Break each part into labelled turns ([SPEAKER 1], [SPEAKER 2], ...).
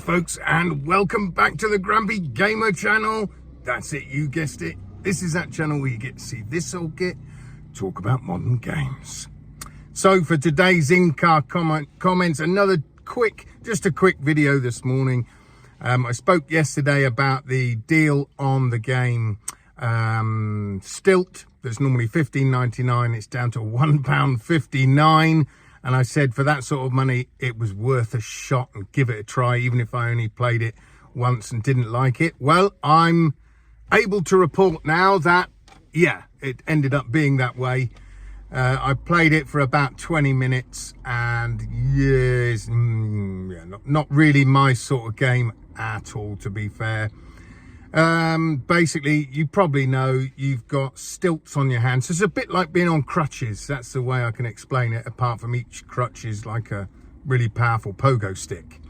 [SPEAKER 1] folks, and welcome back to the Grumpy Gamer channel. That's it, you guessed it. This is that channel where you get to see this old git talk about modern games. So for today's in-car comments, another just a quick video this morning. I spoke yesterday about the deal on the game Stilt. That's normally $15.99. It's down to £1.59. And I said for that sort of money, it was worth a shot and give it a try, even if I only played it once and didn't like it. Well, I'm able to report now that, yeah, it ended up being that way. I played it for about 20 minutes and yes, not really my sort of game at all, to be fair. Basically, you probably know you've got stilts on your hands. So it's a bit like being on crutches. That's the way I can explain it, apart from each crutch is like a really powerful pogo stick.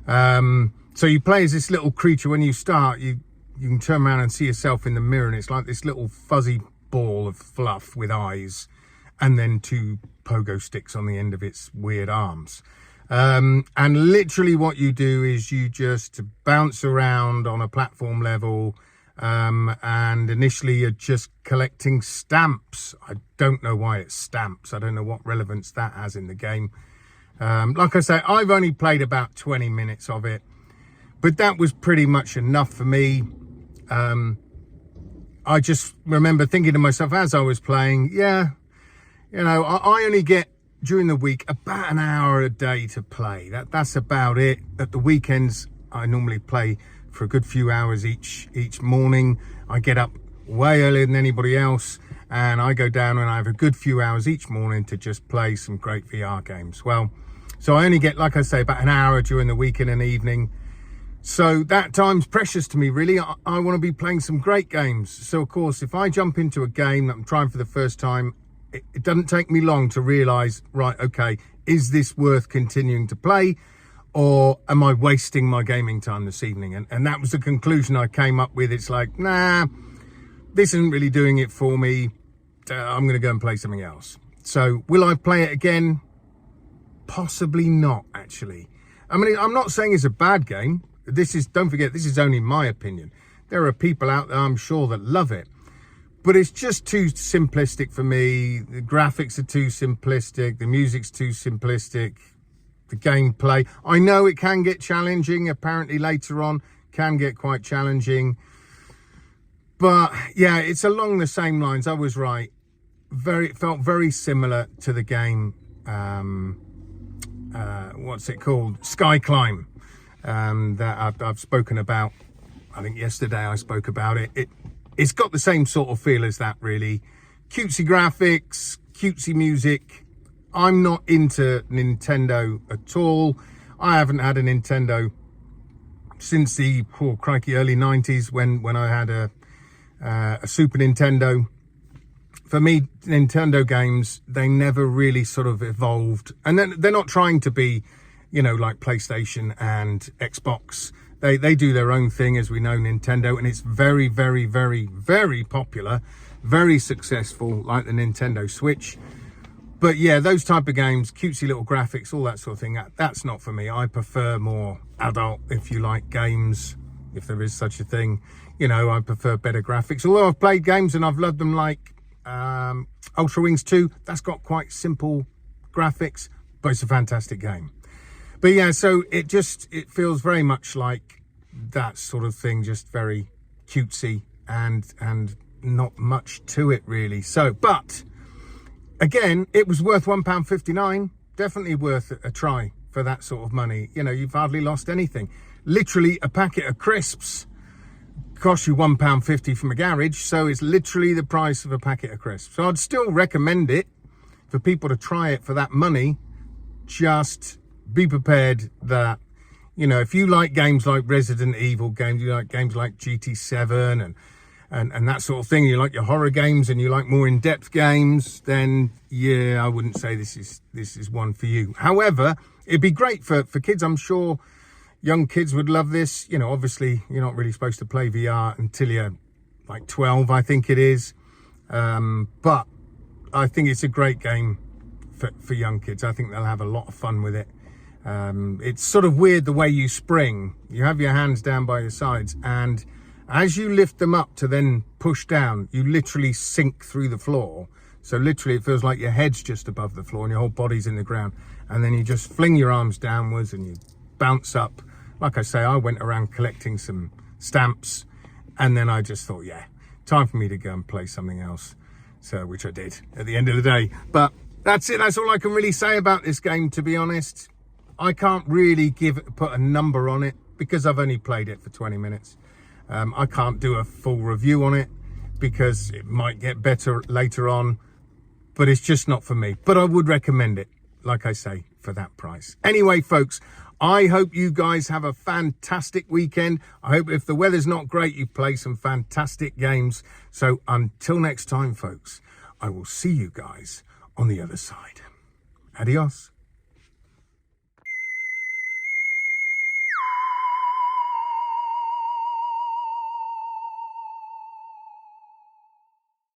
[SPEAKER 1] So you play as this little creature. When you start, you can turn around and see yourself in the mirror, and it's like this little fuzzy ball of fluff with eyes and then two pogo sticks on the end of its weird arms. And literally what you do is you just bounce around on a platform level, and initially you're just collecting stamps. I don't know why it's stamps. I don't know what relevance that has in the game. Like I say, I've only played about 20 minutes of it, but that was pretty much enough for me. I just remember thinking to myself as I was playing, yeah, you know, I only get during the week about an hour a day to play. That's about it. At the weekends, I normally play for a good few hours each morning. I get up way earlier than anybody else, and I go down and I have a good few hours each morning to just play some great VR games. Well, so I only get, like I say, about an hour during the weekend and evening. So that time's precious to me, really. I want to be playing some great games. So of course, if I jump into a game that I'm trying for the first time, it doesn't take me long to realize, right, okay, is this worth continuing to play, or am I wasting my gaming time this evening? And that was the conclusion I came up with. It's like, nah, this isn't really doing it for me. I'm going to go and play something else. So will I play it again? Possibly not, actually. I mean, I'm not saying it's a bad game. Don't forget, this is only my opinion. There are people out there, I'm sure, that love it. But it's just too simplistic for me. The graphics are too simplistic. The music's too simplistic. The gameplay, I know it can get challenging. Apparently later on, can get quite challenging. But yeah, it's along the same lines. I was right. It felt very similar to the game. What's it called? Sky Climb. That I've spoken about. I think yesterday I spoke about it. It's got the same sort of feel as that, really. Cutesy graphics, cutesy music. I'm not into Nintendo at all. I haven't had a Nintendo since the, oh crikey, early 90s when I had a Super Nintendo. For me, Nintendo games, they never really sort of evolved. And then they're not trying to be, you know, like PlayStation and Xbox. They do their own thing, as we know, Nintendo, and it's very, very, very, very popular, very successful, like the Nintendo Switch. But yeah, those type of games, cutesy little graphics, all that sort of thing, that's not for me. I prefer more adult, if you like, games, if there is such a thing. You know, I prefer better graphics. Although I've played games and I've loved them, like Ultra Wings 2. That's got quite simple graphics, but it's a fantastic game. But yeah, so it feels very much like that sort of thing, just very cutesy and not much to it, really. So, but again, it was worth £1.59. Definitely worth a try for that sort of money. You know, you've hardly lost anything. Literally, a packet of crisps costs you £1.50 from a garage, so it's literally the price of a packet of crisps. So I'd still recommend it for people to try it for that money. Just be prepared that, you know, if you like games like Resident Evil games, you like games like GT7 and that sort of thing, you like your horror games and you like more in-depth games, then yeah, I wouldn't say this is one for you. However, it'd be great for kids. I'm sure young kids would love this. You know, obviously you're not really supposed to play VR until you're like 12, I think it is. But I think it's a great game for young kids. I think they'll have a lot of fun with it. It's sort of weird the way you spring. You have your hands down by your sides, and as you lift them up to then push down, you literally sink through the floor. So literally it feels like your head's just above the floor and your whole body's in the ground. And then you just fling your arms downwards and you bounce up. Like I say, I went around collecting some stamps, and then I just thought, yeah, time for me to go and play something else. So, which I did at the end of the day. But that's it. That's all I can really say about this game, to be honest. I can't really put a number on it because I've only played it for 20 minutes. I can't do a full review on it because it might get better later on, but it's just not for me. But I would recommend it, like I say, for that price. Anyway, folks, I hope you guys have a fantastic weekend. I hope if the weather's not great, you play some fantastic games. So until next time, folks, I will see you guys on the other side. Adios.